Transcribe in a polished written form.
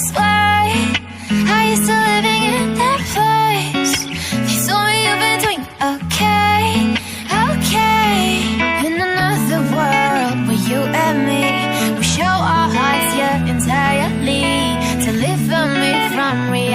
this way. Are you still living in that place? They told me you've been doing okay, okay. In another world where you and me, we show our hearts, yeah, entirely. Deliver me from reality.